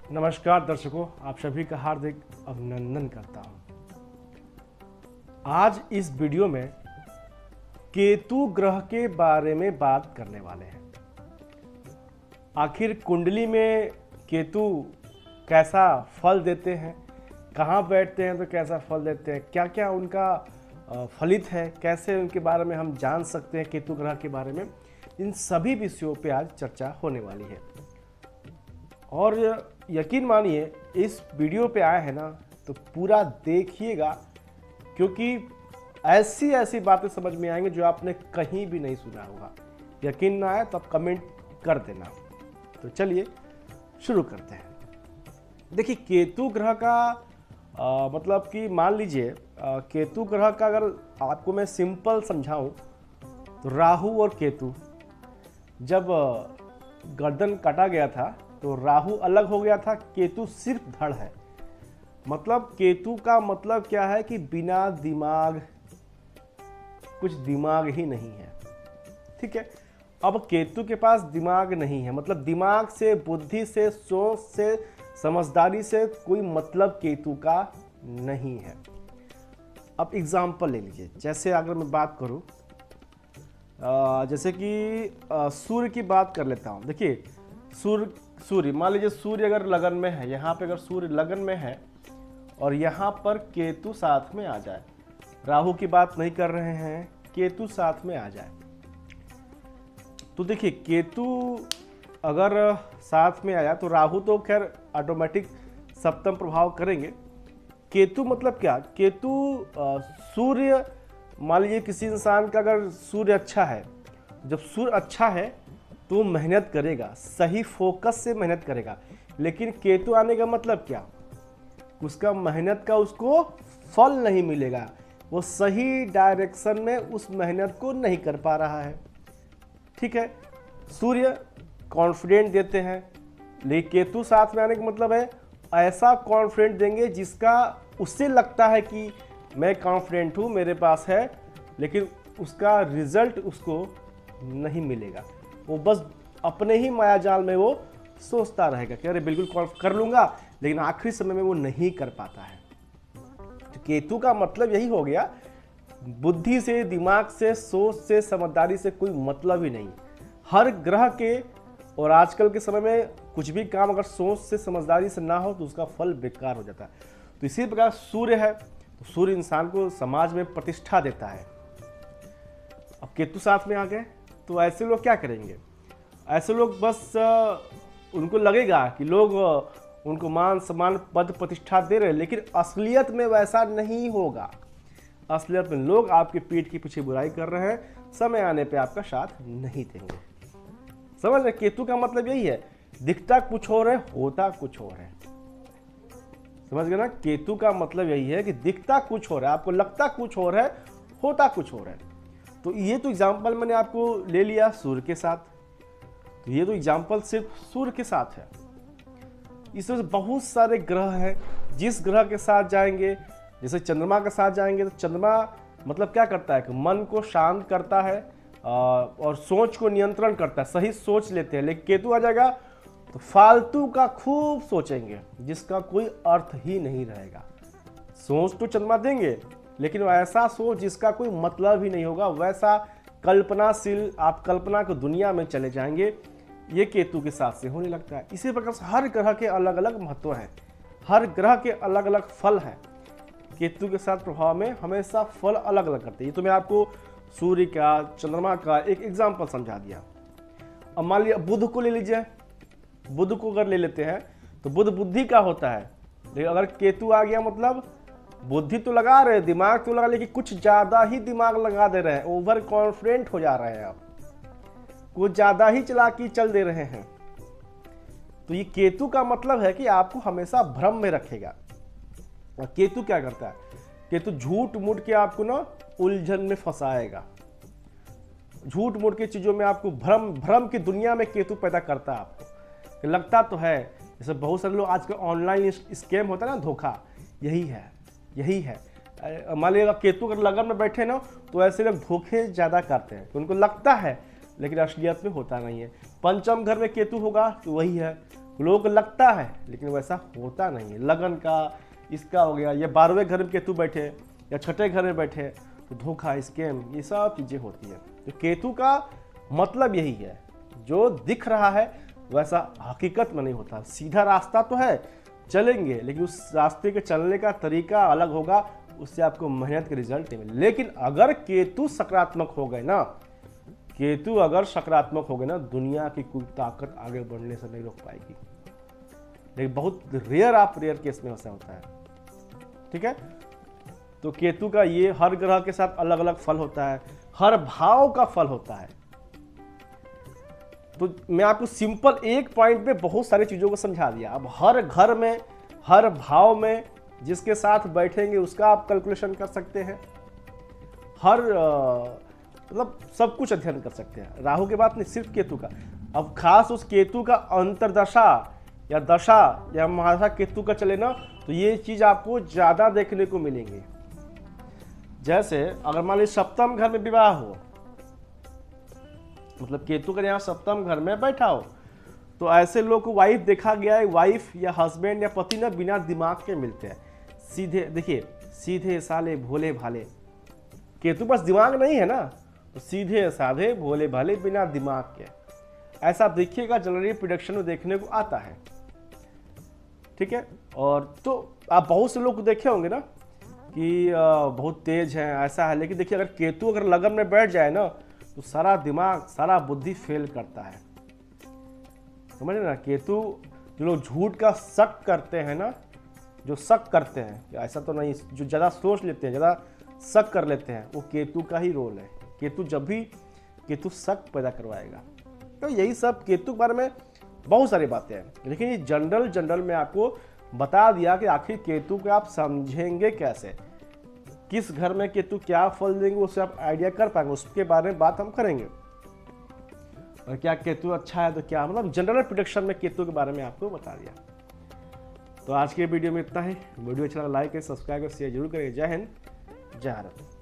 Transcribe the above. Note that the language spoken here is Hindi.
नमस्कार दर्शकों, आप सभी का हार्दिक अभिनंदन करता हूं। आज इस वीडियो में केतु ग्रह के बारे में बात करने वाले हैं। आखिर कुंडली में केतु कैसा फल देते हैं, कहाँ बैठते हैं तो कैसा फल देते हैं, क्या क्या उनका फलित है, कैसे उनके बारे में हम जान सकते हैं केतु ग्रह के बारे में, इन सभी विषयों पे आज चर्चा होने वाली है। और यकीन मानिए इस वीडियो पे आए हैं ना तो पूरा देखिएगा, क्योंकि ऐसी ऐसी बातें समझ में आएंगी जो आपने कहीं भी नहीं सुना होगा। यकीन ना आए तो आप कमेंट कर देना। तो चलिए शुरू करते हैं। देखिए, केतु ग्रह का मतलब कि मान लीजिए केतु ग्रह का अगर आपको मैं सिंपल समझाऊं तो राहु और केतु जब गर्दन काटा गया था तो राहु अलग हो गया था, केतु सिर्फ धड़ है। मतलब केतु का मतलब क्या है कि बिना दिमाग, कुछ दिमाग ही नहीं है। ठीक है, अब केतु के पास दिमाग नहीं है, मतलब दिमाग से, बुद्धि से, सोच से, समझदारी से कोई मतलब केतु का नहीं है। अब एग्जाम्पल ले लीजिए, जैसे अगर मैं बात करूं जैसे कि सूर्य की बात कर लेता हूं। देखिए सूर्य मान लीजिए सूर्य अगर लगन में है, यहाँ पे अगर सूर्य लगन में है और यहाँ पर केतु साथ में आ जाए, राहु की बात नहीं कर रहे हैं, केतु साथ में आ जाए तो देखिए केतु अगर साथ में आया तो राहु तो खैर ऑटोमेटिक सप्तम प्रभाव करेंगे। केतु मतलब क्या, केतु सूर्य, मान लीजिए किसी इंसान का अगर सूर्य अच्छा है, जब सूर्य अच्छा है तो मेहनत करेगा, सही फोकस से मेहनत करेगा। लेकिन केतु आने का मतलब क्या, उसका मेहनत का उसको फल नहीं मिलेगा, वो सही डायरेक्शन में उस मेहनत को नहीं कर पा रहा है। ठीक है, सूर्य कॉन्फिडेंट देते हैं, लेकिन केतु साथ में आने का मतलब है ऐसा कॉन्फिडेंट देंगे जिसका उससे लगता है कि मैं कॉन्फिडेंट हूँ, मेरे पास है, लेकिन उसका रिजल्ट उसको नहीं मिलेगा। वो बस अपने ही मायाजाल में वो सोचता रहेगा कि अरे बिल्कुल कर लूंगा, लेकिन आखिरी समय में वो नहीं कर पाता है। तो केतु का मतलब यही हो गया, बुद्धि से, दिमाग से, सोच से, समझदारी से कोई मतलब ही नहीं। हर ग्रह के, और आजकल के समय में कुछ भी काम अगर सोच से, समझदारी से ना हो तो उसका फल बेकार हो जाता है। तो इसी प्रकार सूर्य है, तो सूर्य इंसान को समाज में प्रतिष्ठा देता है। अब केतु साथ में आ गए तो ऐसे लोग क्या करेंगे, ऐसे लोग बस उनको लगेगा कि लोग उनको मान सम्मान, पद, प्रतिष्ठा दे रहे हैं, लेकिन असलियत में वैसा नहीं होगा। असलियत में लोग आपके पीठ के पीछे बुराई कर रहे हैं, समय आने पे आपका साथ नहीं देंगे। समझ रहे, केतु का मतलब यही है, दिखता कुछ और है, होता कुछ और है। समझ गए ना, केतु का मतलब यही है कि दिखता कुछ और है, आपको लगता कुछ और है, होता कुछ और है। तो ये तो एग्जाम्पल मैंने आपको ले लिया सूर्य के साथ, तो ये तो एग्जाम्पल सिर्फ सूर्य के साथ है। इसमें बहुत सारे ग्रह हैं, जिस ग्रह के साथ जाएंगे, जैसे चंद्रमा के साथ जाएंगे तो चंद्रमा मतलब क्या करता है कि मन को शांत करता है और सोच को नियंत्रण करता है, सही सोच लेते हैं। लेकिन केतु आ जाएगा तो फालतू का खूब सोचेंगे जिसका कोई अर्थ ही नहीं रहेगा। सोच तो चंद्रमा देंगे, लेकिन ऐसा सोच जिसका कोई मतलब ही नहीं होगा, वैसा कल्पनाशील, आप कल्पना की दुनिया में चले जाएंगे। ये केतु के साथ से होने लगता है। इसी प्रकार से हर ग्रह के अलग अलग महत्व हैं, हर ग्रह के अलग अलग फल हैं। केतु के साथ प्रभाव में हमेशा फल अलग अलग करते हैं। ये तो मैं आपको सूर्य का, चंद्रमा का एक एग्जाम्पल समझा दिया। अब मान लिया बुध को ले लीजिए, बुध को अगर ले लेते हैं तो बुध बुद्धि का होता है, लेकिन अगर केतु आ गया मतलब बुद्धि तो लगा रहे, दिमाग तो लगा, लेकिन कुछ ज्यादा ही दिमाग लगा दे रहे हैं, ओवर कॉन्फिडेंट हो जा रहे हैं, आप कुछ ज्यादा ही चालाकी चल दे रहे हैं। तो ये केतु का मतलब है कि आपको हमेशा भ्रम में रखेगा। और केतु क्या करता है, केतु झूठ मूठ के आपको ना उलझन में फंसाएगा, झूठ मूठ की चीजों में आपको भ्रम की दुनिया में केतु पैदा करता है। आपको लगता तो है, जैसे बहुत सारे लोग आजकल ऑनलाइन स्कैम होता है ना, धोखा, यही है। मान लीजिए केतु अगर लगन में बैठे ना तो ऐसे लोग धोखे ज्यादा करते हैं, तो उनको लगता है लेकिन असलियत में होता नहीं है। पंचम घर में केतु होगा तो वही है, लोगों को लगता है लेकिन वैसा होता नहीं है। लगन का इसका हो गया, या 12वें घर में केतु बैठे या छठे घर में बैठे तो धोखा, स्कैम, ये सब चीज़ें होती है। तो केतु का मतलब यही है, जो दिख रहा है वैसा हकीकत में नहीं होता। सीधा रास्ता तो है, चलेंगे, लेकिन उस रास्ते के चलने का तरीका अलग होगा, उससे आपको मेहनत के रिजल्ट नहीं मिले। लेकिन अगर केतु सकारात्मक हो गए ना, केतु अगर सकारात्मक हो गए ना, दुनिया की कोई ताकत आगे बढ़ने से नहीं रोक पाएगी। लेकिन बहुत रेयर केस में ऐसा होता है। ठीक है, तो केतु का ये हर ग्रह के साथ अलग अलग फल होता है, हर भाव का फल होता है। तो मैं आपको सिंपल एक पॉइंट पे बहुत सारी चीजों को समझा दिया। अब हर घर में, हर भाव में जिसके साथ बैठेंगे उसका आप कैलकुलेशन कर सकते हैं। हर मतलब सब कुछ अध्ययन कर सकते हैं। राहु के बात नहीं, सिर्फ केतु का। अब खास उस केतु का अंतरदशा या दशा या महादशा केतु का चले ना, तो ये चीज आपको ज्यादा देखने को मिलेंगे। जैसे अगर मान लीजिए सप्तम घर में विवाह हो, मतलब केतु का यहाँ सप्तम घर में बैठा हो, तो ऐसे लोग को वाइफ देखा गया है, वाइफ या हस्बैंड या पति ना बिना दिमाग के मिलते हैं। सीधे देखिए, सीधे साले भोले भाले। केतु पास दिमाग नहीं है ना, तो सीधे साधे भोले भाले बिना दिमाग के, ऐसा देखिएगा जनरली प्रोडक्शन में देखने को आता है। ठीक है, और तो आप बहुत से लोग को देखे होंगे ना कि बहुत तेज है, ऐसा है। लेकिन देखिए, अगर केतु अगर लगन में बैठ जाए ना, तो सारा दिमाग, सारा बुद्धि फेल करता है। समझ रहे ना, केतु जो लोग झूठ का शक करते हैं ना, जो शक करते हैं, ऐसा तो नहीं, जो ज़्यादा सोच लेते हैं, ज़्यादा शक कर लेते हैं, वो केतु का ही रोल है। केतु जब भी केतु शक पैदा करवाएगा। तो यही सब केतु के बारे में बहुत सारी बातें हैं, लेकिन ये जनरल में आपको बता दिया कि आखिर केतु को आप समझेंगे कैसे, किस घर में केतु क्या फल देंगे, उससे आप आइडिया कर पाएंगे। उसके बारे में बात हम करेंगे, और क्या केतु अच्छा है तो क्या, मतलब जनरल प्रेडिक्शन में केतु के बारे में आपको बता दिया। तो आज के वीडियो में इतना ही। वीडियो अच्छा लगा लाइक करें, सब्सक्राइब करें, शेयर जरूर करें। जय हिंद, जय भारत।